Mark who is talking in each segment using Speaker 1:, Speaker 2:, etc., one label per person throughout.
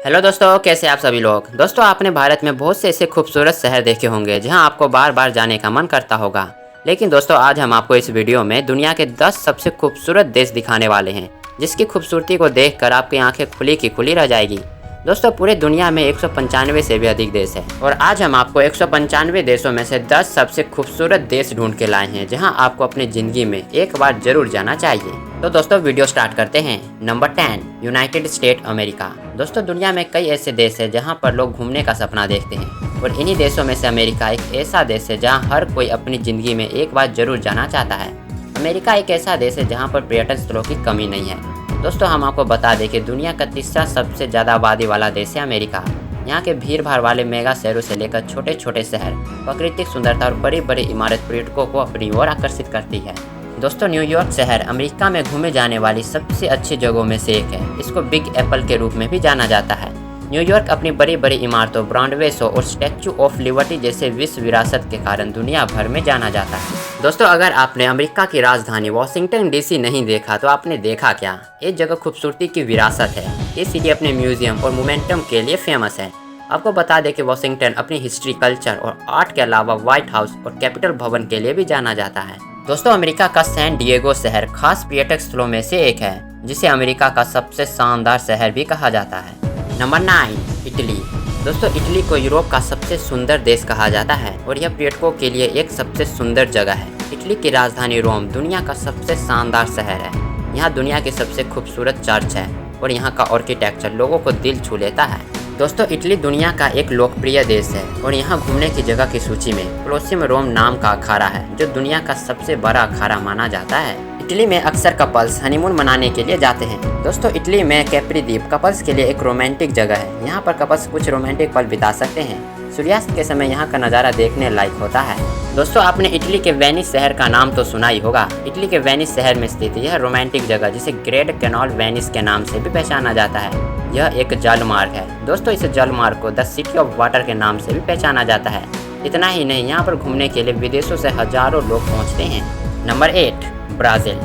Speaker 1: Hello दोस्तों, कैसे आप सभी लोग। दोस्तों, आपने भारत में बहुत से ऐसे खूबसूरत शहर देखे होंगे जहां आपको बार बार जाने का मन करता होगा। लेकिन दोस्तों, आज हम आपको इस वीडियो में दुनिया के 10 सबसे खूबसूरत देश दिखाने वाले हैं, जिसकी खूबसूरती को देखकर आपकी आंखें खुली की खुली रह जाएगी। दोस्तों, पूरे दुनिया में 195 से भी अधिक देश है और आज हम आपको 195 देशों में से 10 सबसे खूबसूरत देश ढूंढ के लाए हैं जहां आपको अपनी जिंदगी में एक बार जरूर जाना चाहिए। तो दोस्तों, वीडियो स्टार्ट करते हैं। Number 10, United state America. दोस्तों, दुनिया में कई ऐसे देश हैं जहां पर लोग घूमने का सपना देखते हैं और इन्हीं देशों में से अमेरिका एक ऐसा देश है जहां हर कोई अपनी ज़िंदगी में एक बार जरूर जाना चाहता है। अमेरिका एक ऐसा देश है जहां पर पर्यटन स्थलों की कमी नहीं है। दोस्तों, हम आपको बता दें कि दुनिया का तीसरा सबसे ज़्यादा आबादी वाला देश है अमेरिका। यहाँ के भीड़ भाड़ वाले मेगा शहरों से लेकर छोटे छोटे शहर, प्राकृतिक सुंदरता और बड़ी बड़ी इमारत पर्यटकों को अपनी ओर आकर्षित करती है। दोस्तों, न्यूयॉर्क शहर अमेरिका में घूमे जाने वाली सबसे अच्छी जगहों में से एक है। इसको बिग एप्पल के रूप में भी जाना जाता है। न्यूयॉर्क अपनी बड़ी बड़ी इमारतों, ब्रॉडवे शो और स्टैच्यू ऑफ लिबर्टी जैसे विश्व विरासत के कारण दुनिया भर में जाना जाता है। दोस्तों, अगर आपने अमेरिका की राजधानी वॉशिंगटन डीसी नहीं देखा तो आपने देखा क्या। ये जगह खूबसूरती की विरासत है। ये सिटी अपने म्यूजियम और मोमेंटम के लिए फेमस है। आपको बता दें कि वॉशिंगटन अपनी हिस्ट्री, कल्चर और आर्ट के अलावा व्हाइट हाउस और कैपिटल भवन के लिए भी जाना जाता है। दोस्तों, अमेरिका का सैन डिएगो शहर खास पर्यटक स्थलों में से एक है, जिसे अमेरिका का सबसे शानदार शहर भी कहा जाता है। Number 9, Italy. दोस्तों, इटली को यूरोप का सबसे सुंदर देश कहा जाता है और यह पर्यटकों के लिए एक सबसे सुंदर जगह है। इटली की राजधानी रोम दुनिया का सबसे शानदार शहर है। यहाँ दुनिया की सबसे खूबसूरत चर्च है और यहाँ का आर्किटेक्चर लोगों को दिल छू लेता है। दोस्तों, इटली दुनिया का एक लोकप्रिय देश है और यहाँ घूमने की जगह की सूची में कोलोसियम रोम नाम का अखाड़ा है, जो दुनिया का सबसे बड़ा अखाड़ा माना जाता है। इटली में अक्सर कपल्स हनीमून मनाने के लिए जाते हैं। दोस्तों, इटली में कैप्री द्वीप कपल्स के लिए एक रोमांटिक जगह है। यहाँ पर कपल्स कुछ रोमांटिक पल बिता सकते हैं। सूर्यास्त के समय यहाँ का नज़ारा देखने लायक होता है। दोस्तों, आपने इटली के वेनिस शहर का नाम तो सुना ही होगा। इटली के वेनिस शहर में स्थित यह रोमांटिक जगह, जिसे ग्रेट कैनाल वेनिस के नाम से भी पहचाना जाता है, यह एक जल मार्ग है। दोस्तों, इस जल मार्ग को द सिटी ऑफ वाटर के नाम से भी पहचाना जाता है। इतना ही नहीं, यहाँ पर घूमने के लिए विदेशों से हजारों लोग पहुँचते हैं। Number 8, Brazil.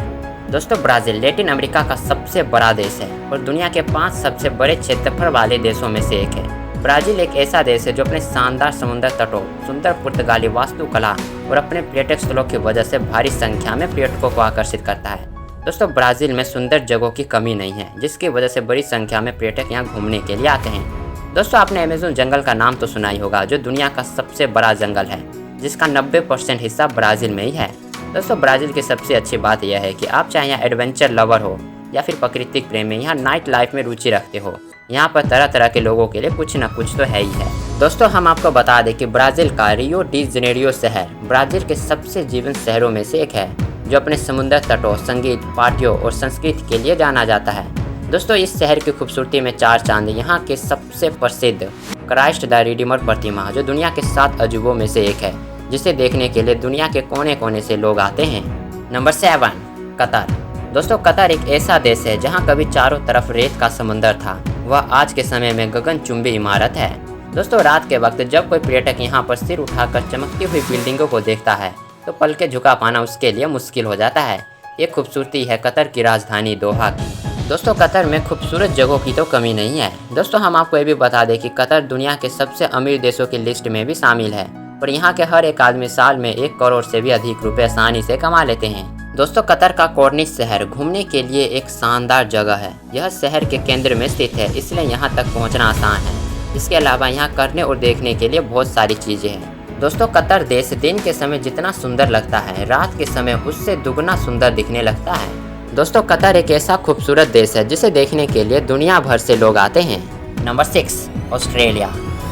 Speaker 1: दोस्तों, ब्राज़ील लैटिन अमेरिका का सबसे बड़ा देश है और दुनिया के 5 सबसे बड़े क्षेत्रफल वाले देशों में से एक है। ब्राज़ील एक ऐसा देश है जो अपने शानदार समुद्र तटों, सुंदर पुर्तगाली वास्तुकला और अपने पर्यटक स्थलों की वजह से भारी संख्या में पर्यटकों को आकर्षित करता है। दोस्तों, ब्राज़ील में सुंदर जगहों की कमी नहीं है, जिसकी वजह से बड़ी संख्या में पर्यटक यहाँ घूमने के लिए आते हैं। दोस्तों, आपने अमेज़न जंगल का नाम तो सुना ही होगा, जो दुनिया का सबसे बड़ा जंगल है, जिसका 90% हिस्सा ब्राज़ील में ही है। दोस्तों, ब्राज़ील की सबसे अच्छी बात यह है कि आप चाहे यहाँ एडवेंचर लवर हो या फिर प्राकृतिक प्रेमी, यहाँ नाइट लाइफ में रुचि रखते हो, यहाँ पर तरह तरह के लोगों के लिए कुछ न कुछ तो है ही है। दोस्तों, हम आपको बता दें कि ब्राज़ील का रियो डी जेनेरियो शहर ब्राज़ील के सबसे जीवंत शहरों में से एक है, जो अपने समुद्र तटों, संगीत, पार्टियों और संस्कृति के लिए जाना जाता है। दोस्तों, इस शहर की खूबसूरती में चार चांद यहाँ के सबसे प्रसिद्ध क्राइस्ट द रिडीमर प्रतिमा, जो दुनिया के 7 अजूबों में से एक है, जिसे देखने के लिए दुनिया के कोने कोने से लोग आते हैं। Number 7, Qatar. दोस्तों, कतर एक ऐसा देश है जहाँ कभी चारों तरफ रेत का समुंदर था। वह आज के समय में गगनचुंबी इमारत है। दोस्तों, रात के वक्त जब कोई पर्यटक यहाँ पर सिर उठाकर चमकती हुई बिल्डिंगों को देखता है तो पलकें झुका पाना उसके लिए मुश्किल हो जाता है। ये खूबसूरती है कतर की राजधानी दोहा की। दोस्तों, कतर में खूबसूरत जगहों की तो कमी नहीं है। दोस्तों, हम आपको ये भी बता दें कि कतर दुनिया के सबसे अमीर देशों की लिस्ट में भी शामिल है और यहाँ के हर एक आदमी साल में 1 करोड़ से भी अधिक रुपए आसानी से कमा लेते हैं। दोस्तों, कतर का कॉर्निश शहर घूमने के लिए एक शानदार जगह है। यह शहर के केंद्र में स्थित है, इसलिए यहाँ तक पहुँचना आसान है। इसके अलावा यहाँ करने और देखने के लिए बहुत सारी चीज़ें हैं। दोस्तों, कतर देश दिन के समय जितना सुंदर लगता है, रात के समय उससे दुगना सुंदर दिखने लगता है। दोस्तों, कतर एक ऐसा खूबसूरत देश है जिसे देखने के लिए दुनिया भर से लोग आते हैं। Number 6, Australia.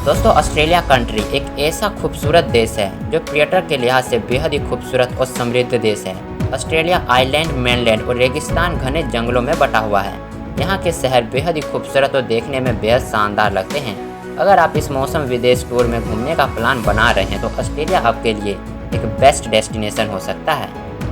Speaker 1: दोस्तों, ऑस्ट्रेलिया कंट्री एक ऐसा खूबसूरत देश है जो पर्यटक के लिहाज से बेहद ही खूबसूरत और समृद्ध देश है। ऑस्ट्रेलिया आइलैंड, मेनलैंड और रेगिस्तान घने जंगलों में बटा हुआ है। यहाँ के शहर बेहद ही खूबसूरत और देखने में बेहद शानदार लगते हैं। अगर आप इस मौसम विदेश टूर में घूमने का प्लान बना रहे हैं तो ऑस्ट्रेलिया आपके लिए एक बेस्ट डेस्टिनेशन हो सकता है।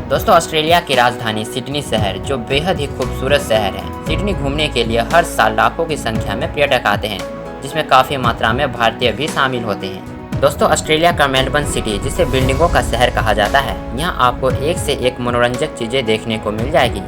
Speaker 1: दोस्तों, ऑस्ट्रेलिया की राजधानी सिडनी शहर जो बेहद ही खूबसूरत शहर है। सिडनी घूमने के लिए हर साल लाखों की संख्या में पर्यटक आते हैं, जिसमें काफ़ी मात्रा में भारतीय भी शामिल होते हैं। दोस्तों, ऑस्ट्रेलिया का मेलबर्न सिटी, जिसे बिल्डिंगों का शहर कहा जाता है, यहाँ आपको एक से एक मनोरंजक चीज़ें देखने को मिल जाएगी।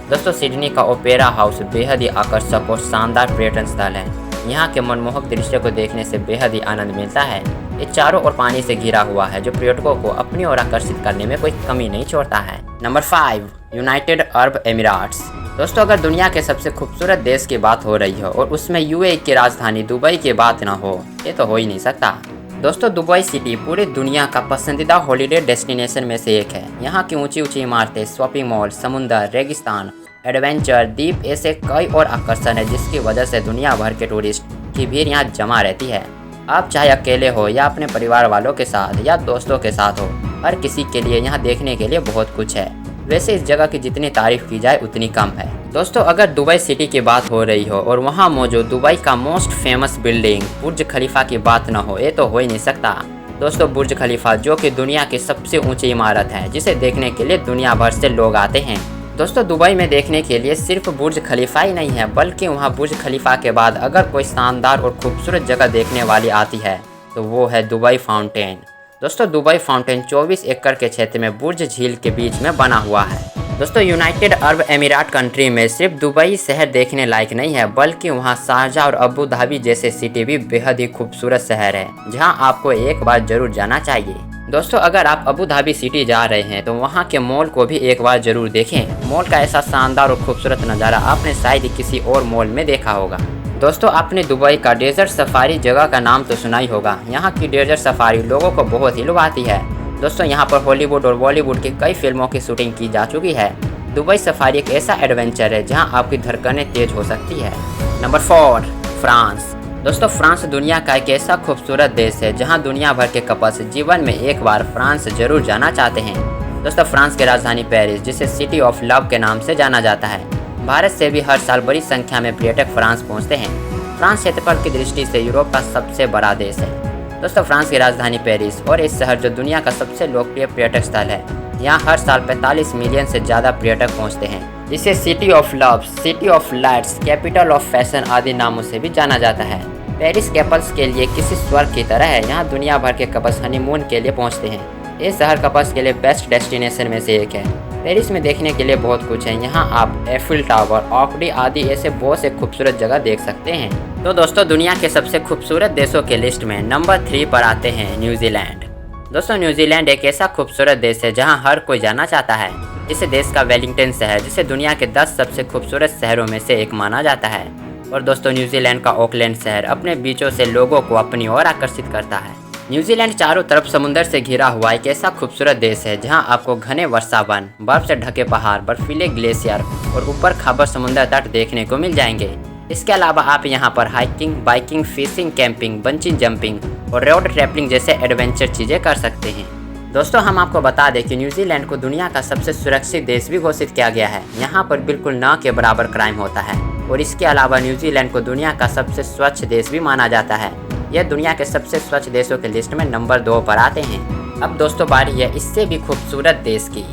Speaker 1: दोस्तों, सिडनी का ओपेरा हाउस बेहद ही आकर्षक और शानदार पर्यटन स्थल है। यहाँ के मनमोहक दृश्य को देखने से बेहद ही आनंद मिलता है। ये चारों ओर पानी से घिरा हुआ है जो पर्यटकों को अपनी ओर आकर्षित करने में कोई कमी नहीं छोड़ता है। Number 5, United Arab Emirates. दोस्तों, अगर दुनिया के सबसे खूबसूरत देश की बात हो रही हो और उसमें यूएई की राजधानी दुबई की बात ना हो, ये तो हो ही नहीं सकता। दोस्तों, दुबई सिटी पूरी दुनिया का पसंदीदा हॉलिडे डेस्टिनेशन में से एक है। यहाँ की ऊंची ऊंची इमारतें, शॉपिंग मॉल, समुंदर, रेगिस्तान, एडवेंचर, द्वीप ऐसे कई और आकर्षण है जिसकी वजह से दुनिया भर के टूरिस्ट की भीड़ यहाँ जमा रहती है। आप चाहे अकेले हो या अपने परिवार वालों के साथ या दोस्तों के साथ हो, हर किसी के लिए यहाँ देखने के लिए बहुत कुछ है। वैसे इस जगह की जितनी तारीफ की जाए उतनी कम है। दोस्तों, अगर दुबई सिटी की बात हो रही हो और वहाँ मौजूद दुबई का मोस्ट फेमस बिल्डिंग बुर्ज खलीफा की बात न हो, ये तो हो ही नहीं सकता। दोस्तों, बुर्ज खलीफा जो कि दुनिया की सबसे ऊंची इमारत है जिसे देखने के लिए दुनिया भर से लोग आते हैं। दोस्तों, दुबई में देखने के लिए सिर्फ बुर्ज खलीफा ही नहीं है, बल्कि वहाँ बुर्ज खलीफा के बाद अगर कोई शानदार और खूबसूरत जगह देखने वाली आती है तो वो है दुबई फाउंटेन। दोस्तों, दुबई फाउंटेन 24 एकड़ के क्षेत्र में बुर्ज झील के बीच में बना हुआ है। दोस्तों, यूनाइटेड अरब एमिरेट कंट्री में सिर्फ दुबई शहर देखने लायक नहीं है, बल्कि वहाँ शारजाह और अबू धाबी जैसे सिटी भी बेहद ही खूबसूरत शहर है जहाँ आपको एक बार जरूर जाना चाहिए। दोस्तों, अगर आप अबू धाबी सिटी जा रहे हैं तो वहाँ के मॉल को भी एक बार जरूर देखें। मॉल का ऐसा शानदार और खूबसूरत नज़ारा आपने शायद ही किसी और मॉल में देखा होगा। दोस्तों, आपने दुबई का डेजर्ट सफारी जगह का नाम तो सुना ही होगा। यहाँ की डेजर्ट सफारी लोगों को बहुत ही लुभाती है। दोस्तों, यहाँ पर हॉलीवुड और बॉलीवुड की कई फिल्मों की शूटिंग की जा चुकी है। दुबई सफारी एक ऐसा एडवेंचर है जहाँ आपकी धड़कनें तेज हो सकती है। Number 4, France. दोस्तों, फ्रांस दुनिया का एक ऐसा खूबसूरत देश है जहाँ दुनिया भर के कपल्स जीवन में एक बार फ्रांस जरूर जाना चाहते हैं। दोस्तों, फ्रांस की राजधानी पेरिस, जिसे सिटी ऑफ लव के नाम से जाना जाता है, भारत से भी हर साल बड़ी संख्या में पर्यटक फ्रांस पहुँचते हैं। फ्रांस क्षेत्रफल की दृष्टि से यूरोप का सबसे बड़ा देश है। दोस्तों, फ्रांस की राजधानी पेरिस और इस शहर जो दुनिया का सबसे लोकप्रिय पर्यटक स्थल है, यहाँ हर साल 45 मिलियन से ज़्यादा पर्यटक पहुँचते हैं, जिसे city of love, city of lights, capital of fashion आदि नामों से भी जाना जाता है। पेरिस कपल्स के लिए किसी स्वर्ग की तरह है। यहाँ दुनिया भर के कपल्स हनीमून के लिए पहुँचते हैं। ये शहर कपल्स के लिए बेस्ट डेस्टिनेशन में से एक है। पेरिस में देखने के लिए बहुत कुछ है। यहाँ आप एफिल टावर, ऑकडी आदि ऐसे बहुत से खूबसूरत जगह देख सकते हैं। तो दोस्तों, दुनिया के सबसे खूबसूरत देशों के लिस्ट में नंबर 3 पर आते हैं न्यूजीलैंड। दोस्तों, न्यूजीलैंड एक ऐसा खूबसूरत देश है जहाँ हर कोई जाना चाहता है। इस देश का वेलिंगटन शहर, जिसे दुनिया के 10 सबसे खूबसूरत शहरों में से एक माना जाता है। और दोस्तों, न्यूजीलैंड का ऑकलैंड शहर अपने बीचों से लोगों को अपनी ओर आकर्षित करता है। न्यूजीलैंड चारों तरफ समुद्र से घिरा हुआ एक ऐसा खूबसूरत देश है जहां आपको घने वर्षावन, बर्फ से ढके पहाड़, बर्फीले ग्लेशियर और ऊपर खबर समुद्र तट देखने को मिल जाएंगे। इसके अलावा आप यहां पर hiking, biking, fishing, camping, bunchy jumping और रोड ट्रैवलिंग जैसे एडवेंचर चीज़ें कर सकते हैं। दोस्तों, हम आपको बता दें कि न्यूजीलैंड को दुनिया का सबसे सुरक्षित देश भी घोषित किया गया है। यहाँ पर बिल्कुल न के बराबर क्राइम होता है और इसके अलावा न्यूजीलैंड को दुनिया का सबसे स्वच्छ देश भी माना जाता है। यह दुनिया के सबसे स्वच्छ देशों के लिस्ट में नंबर 2 पर आते हैं। अब दोस्तों, बारी है इससे भी खूबसूरत देश की।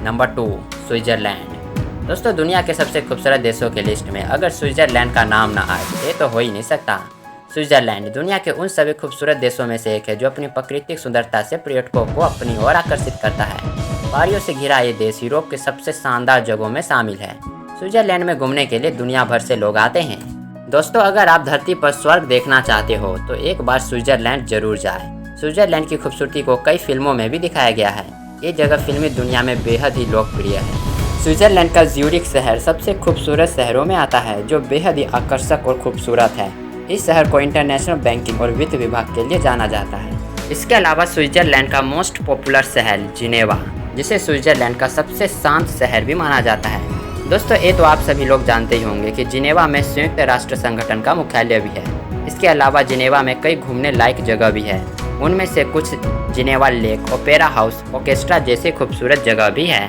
Speaker 1: Number 2, Switzerland. दोस्तों, दुनिया के सबसे खूबसूरत देशों के लिस्ट में अगर स्विट्जरलैंड का नाम ना आए ये तो हो ही नहीं सकता। स्विट्जरलैंड दुनिया के उन सभी खूबसूरत देशों में से एक है जो अपनी प्राकृतिक सुंदरता से पर्यटकों को अपनी ओर आकर्षित करता है। पहाड़ियों से घिरा ये देश यूरोप के सबसे शानदार जगहों में शामिल है। स्विट्जरलैंड में घूमने के लिए दुनिया भर से लोग आते हैं। दोस्तों, अगर आप धरती पर स्वर्ग देखना चाहते हो तो एक बार स्विट्जरलैंड जरूर जाए। स्विट्जरलैंड की खूबसूरती को कई फिल्मों में भी दिखाया गया है। ये जगह फिल्मी दुनिया में बेहद ही लोकप्रिय है। स्विट्जरलैंड का ज्यूरिख शहर सबसे खूबसूरत शहरों में आता है, जो बेहद ही आकर्षक और खूबसूरत है। इस शहर को इंटरनेशनल बैंकिंग और वित्त विभाग के लिए जाना जाता है। इसके अलावा स्विट्जरलैंड का मोस्ट पॉपुलर शहर जिनेवा, जिसे स्विट्जरलैंड का सबसे शांत शहर भी माना जाता है। दोस्तों, ये तो आप सभी लोग जानते ही होंगे कि जिनेवा में संयुक्त राष्ट्र संगठन का मुख्यालय भी है। इसके अलावा जिनेवा में कई घूमने लायक जगह भी है। उनमें से कुछ Geneva lake, opera house, orchestra जैसी खूबसूरत जगह भी है।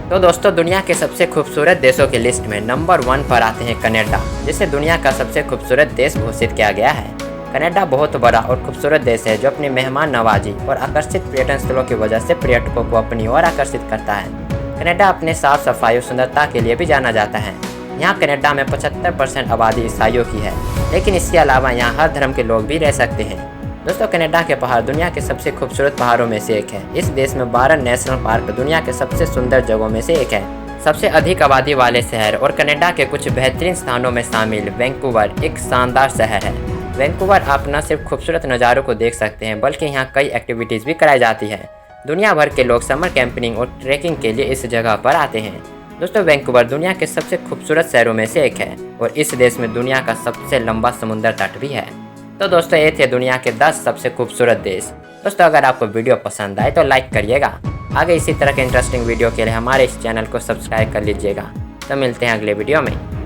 Speaker 1: तो दोस्तों, दुनिया के सबसे खूबसूरत देशों की लिस्ट में नंबर 1 पर आते हैं कनाडा, जिसे दुनिया का सबसे खूबसूरत देश घोषित किया गया है। कनाडा बहुत बड़ा और खूबसूरत देश है जो अपनी मेहमान नवाजी और आकर्षित पर्यटन स्थलों की वजह से पर्यटकों को अपनी ओर आकर्षित करता है। कनाडा अपने साफ सफाई और सुंदरता के लिए भी जाना जाता है। यहाँ कनाडा में 75% आबादी ईसाइयों की है, लेकिन इसके अलावा यहाँ हर धर्म के लोग भी रह सकते हैं। दोस्तों, कनाडा के पहाड़ दुनिया के सबसे खूबसूरत पहाड़ों में से एक है। इस देश में 12 नेशनल पार्क दुनिया के सबसे सुंदर जगहों में से एक है। सबसे अधिक आबादी वाले शहर और कनाडा के कुछ बेहतरीन स्थानों में शामिल वैंकूवर एक शानदार शहर है। वैंकूवर आप न सिर्फ खूबसूरत नज़ारों को देख सकते हैं बल्कि यहाँ कई एक्टिविटीज़ भी कराई जाती है। दुनिया भर के लोग समर कैंपिंग और ट्रैकिंग के लिए इस जगह पर आते हैं। दोस्तों वैंकूवर दुनिया के सबसे खूबसूरत शहरों में से एक है और इस देश में दुनिया का सबसे लंबा समुद्र तट भी है। तो दोस्तों ये थे दुनिया के 10 सबसे खूबसूरत देश। दोस्तों अगर आपको वीडियो पसंद आए तो लाइक करिएगा। आगे इसी तरह के इंटरेस्टिंग वीडियो के लिए हमारे इस चैनल को सब्सक्राइब कर लीजिएगा। तो मिलते हैं अगले वीडियो में।